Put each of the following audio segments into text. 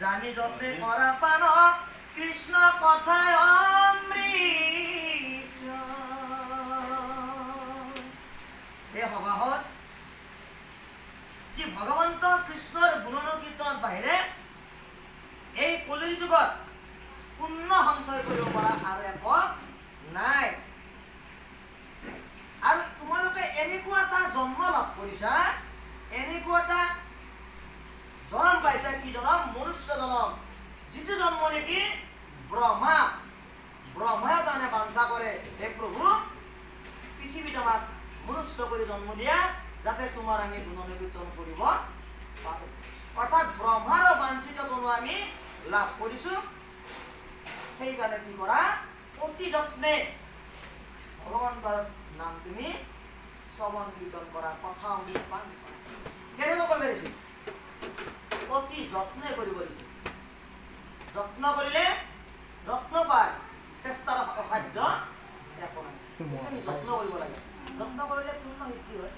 জানি যতে কৰা পান কৃষ্ণ কথায় অমৃত। এই সভাত যি ভগৱন্ত কৃষ্ণৰ গুণকীৰ্তনৰ বাহিৰে এই কলিৰ যুগত পুণ্য সঞ্চয় কৰিব পৰা আৰু একো নাই। আৰু তোমালোকে এনেকুৱা এটা জন্ম লাভ কৰিছা, এনেকুৱা এটা জন্ম পাইছা, কি জন্ম? মনুষ্য জন্ম, যিটো জন্ম নেকি ব্ৰহ্মাই তাৰমানে বাঞ্ছা কৰে, হে প্ৰভু পৃথিৱীত আমাক মনুষ্য কৰি জন্ম দিয়া, যাতে তোমাৰ আমি গুণকীৰ্তন কৰিব পাৰোঁ। অৰ্থাৎ ব্ৰহ্মাৰ বাঞ্ছিত গুণ আমি লাভ কৰিছো। সেইকাৰণে কি কৰা? অতি যত্নে ভগৱন্তৰ নাম তুমি শ্ৰৱণ কীৰ্তন কৰা, কথা অমৃত পান কৰা। কেনেকৈ কৰিব দিছে? অতি যত্নে কৰিব দিছে। যত্ন কৰিলে ৰত্ন পায়, চেষ্টাৰ অসাধ্য একো নাই। আমি যত্ন কৰিব লাগে, যত্ন কৰিলে পূৰ্ণ সিদ্ধি হয়।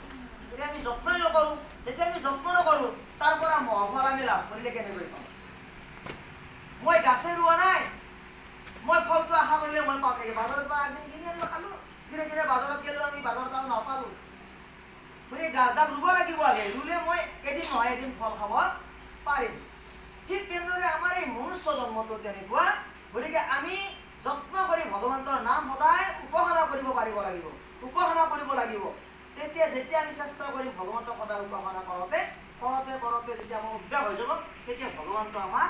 যদি আমি যত্নই নকৰোঁ, যেতিয়া আমি যত্ন নকৰোঁ, তাৰ পৰা মহাফল আমি লাভ কৰিলে কেনেকৈ পাম? মই গাছে ৰোৱা নাই, মই ফলটো আশা কৰিলে মই পাম নেকি? বাজাৰৰ পৰা এদিন কিনি আনিলোঁ, খালোঁ, ধীৰে ধীৰে বাজাৰত গ'লোঁ, আমি বাজাৰত আৰু নাপালোঁ। গতিকে গাছডাল ৰুব লাগিব আগে, ৰুলে মই এদিন নহয় এদিন ফল খাব পাৰিম। ঠিক তেনেদৰে আমাৰ এই মনুষ্য জন্মটো তেনেকুৱা। গতিকে আমি যত্ন কৰি ভগৱন্তৰ নাম সদায় উপাসনা কৰিব পাৰিব লাগিব, উপাসনা কৰিব লাগিব। তেতিয়া যেতিয়া আমি চেষ্টা কৰিম ভগৱন্তক সদায় উপাসনা কৰোঁতে যেতিয়া আমাৰ অভ্যাস হৈ যাব, তেতিয়া ভগৱন্ত আমাক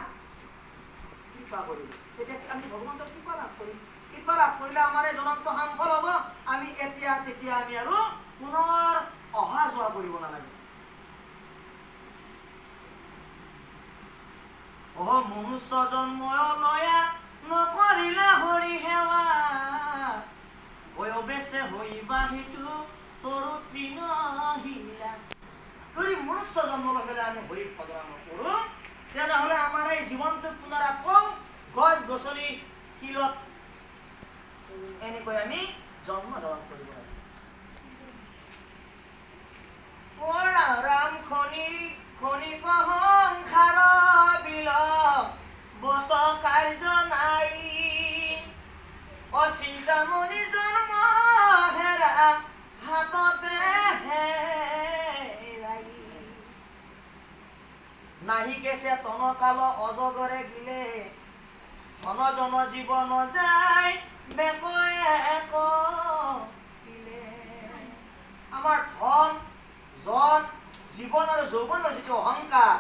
কৃপা কৰিব। তেতিয়া আমি ভগৱন্তক কৃপা লাভ কৰিম। কৃপা লাভ কৰিলে আমাৰ এই জনমটো সাফল হ'ব। আমি তেতিয়া আমি আৰু পুনৰ অহা যোৱা কৰিব নালাগে। মনুষ্য জন্ম লয়া নকৰিলা হৰি সেৱা, বয়বেছে হইবা সিটো তৰু তৃণশিলা। যদি মনুষ্য জন্ম লৈ পেলাই আমি হৰিক ভজনা নকৰোঁ, তেনেহ'লে আমাৰ এই জীৱনটো পুনৰ আকৌ গছ গছনি শিলত এনেকৈ আমি জন্ম ধাৰণ কৰিব লাগে। ৰাম খনিক সংসাৰ বিল বত কাৰ্য নাই, অচিন্তামণি জন্ম হেৰা হাততে হেৰাই। নাহি কেছে তনকাল অজগৰে গিলে, ধন জন জীৱন যায় বেকয়ে কিলে। আমাৰ ধন জন জীৱন আৰু যৌৱনৰ যিটো অহংকাৰ,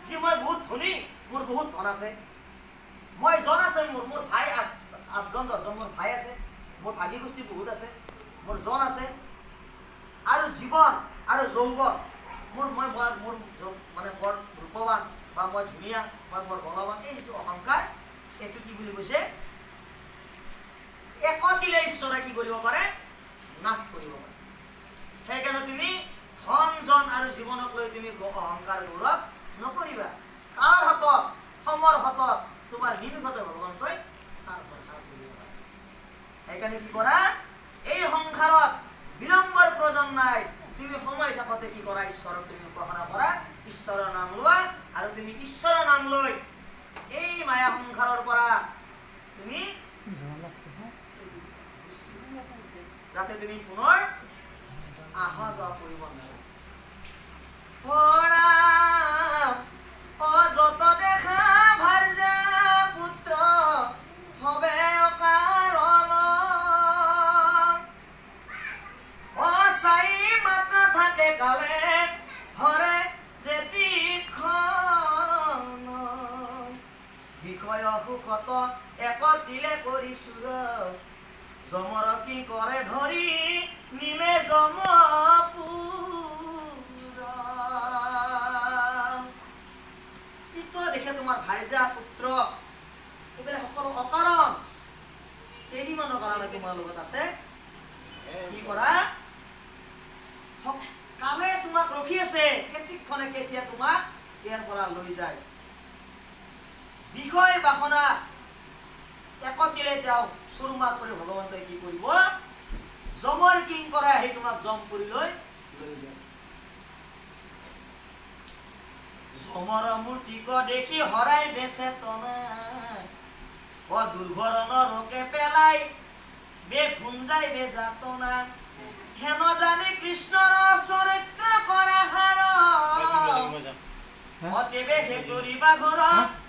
যি মই বহুত ধনী, মোৰ বহুত ধন আছে, মই জন আছে, মোৰ ভাই 8জন 10জন মোৰ ভাই আছে, মোৰ ভাগি গোষ্ঠী বহুত আছে, মোৰ জন আছে, আৰু জীৱন আৰু যৌৱন মোৰ মানে বৰ ৰূপৱান বা মই ধুনীয়া, মই বৰ বলৱান, এই যিটো অহংকাৰ, এইটো কি বুলি কৈছে? একতিলে ঈশ্বৰে কি কৰিব পাৰে? নাশ কৰিব পাৰে। সেইকাৰণে তুমি ধন জন আৰু জীৱনক লৈ তুমি অহংকাৰ গৌৰৱ নকৰিবা। কাৰ হাতত? সমৰ হাতত, তোমাৰ নিমিষতে ভগৱন্তই চাৰ কৰিব পাৰে। সেইকাৰণে কি কৰা? এই সংসাৰত বিলম্বৰ প্ৰয়োজন নাই। তুমি সময় থাকোঁতে কি কৰা? ঈশ্বৰক তুমি উপাসনা কৰা, ঈশ্বৰৰ নাম লোৱা, আৰু তুমি ঈশ্বৰৰ নাম লৈ এই মায়া সংসাৰৰ পৰা তুমি যাতে তুমি পুনৰ আহা যোৱা কৰিব নোৱাৰা। অযত দেখা ভাৰ্যা পুত্ৰ হবে অকাৰণ, অচাই মাত্ৰ থাকে কালে ধৰে যেতিখন, বিষয় সুখত একতিলে কৰিছোঁ জমৰ কি কৰে ধৰি নিমে জমপুৰ। চিত্ৰ দেখে তোমাৰ ভাইজা পুত্ৰ, এইবিলাক সকলো অকাৰণ। কেইদিনমানৰ কাৰণে তোমাৰ লগত আছে, কি কৰা? কালে তোমাক ৰখি আছে, কেতিকখনে কেতিয়া তোমাক ইয়াৰ পৰা লৈ যায়। বিষয় বাসনা একতিলে তেওঁ চুৰমাৰ কৰি ভগৱন্তই কি কৰিব? জমৰ কিং কৰা আহি তোমাক জমপুৰীলৈ লৈ যায়। সমর মূর্তিক দেখি হরাই বেচেতনা ও দুর্ঘরণ রোকে পেলাই বেখুন যাই বেজাতনা হেন জানে কৃষ্ণর চরিত্র করা হার অতেবে হে করিবা ঘর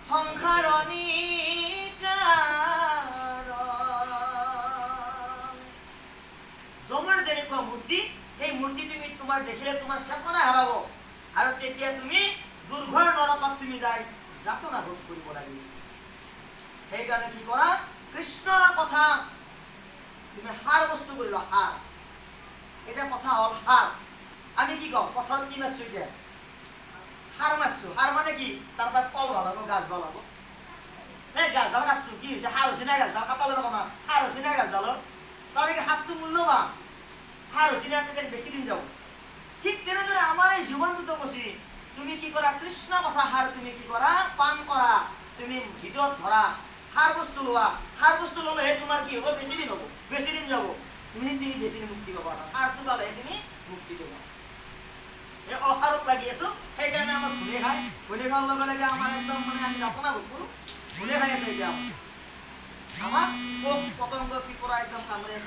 সংসার জমৰ যেনেকুৱা মূৰ্তি সেই মূৰ্তি তুমি তোমাৰ দেখিলে তোমাৰ চেতনা হেৰাব আৰু তেতিয়া তুমি দুৰ্ঘৰ নৰকত তুমি যাই যাতনা ভোগ কৰিব লাগিব সেইকাৰণে কি কৰা কৃষ্ণৰ কথা তুমি সাৰ বস্তু কৰি লোৱা সাৰ এটা কথা হ'ল সাৰ আমি কি কওঁ পথাৰত কি মাৰিছো এতিয়া সাৰ মাৰিছো সাৰ মানে কি তাৰ পৰা কল ভাল হ'ব গাছ ভাল হ'ব এই গাছডাল কাটছো কি হৈছে সাৰ হৈছে নাই গাছডাল কাটালে নকমা সাৰ হৈছে নাই গাছডালৰ তাৰমানে সাৰটো মূল্যৱান সাৰ হৈছে নাই তেতিয়া বেছি দিন যাব ঠিক তেনেদৰে আমাৰ এই জীৱনটোতো কৈছি তুমি কি কৰা কৃষ্ণ কথা সাৰ তুমি কি কৰা পান কৰা তুমি ভিতৰত ধৰা সাৰ বস্তু লোৱা সাৰ বস্তু ল'লেহে তোমাৰ কি হ'ব বেছি দিন হ'ব বেছি দিন যাব তুমি বেছি দিন মুক্তি পাবা সাৰটো পালেহে তুমি মুক্তি পাবা এই অসাৰত লাগি আছো সেইকাৰণে আমাৰ ঘূনে খায় ঘূনে খোৱাৰ লগে লগে আমাৰ একদম মানে আমি যাতনা ভোগ কৰোঁ ঘূনে খাই আছে এতিয়া আমাৰ পোক পতংগ কি কৰা একদম কামুৰি আছে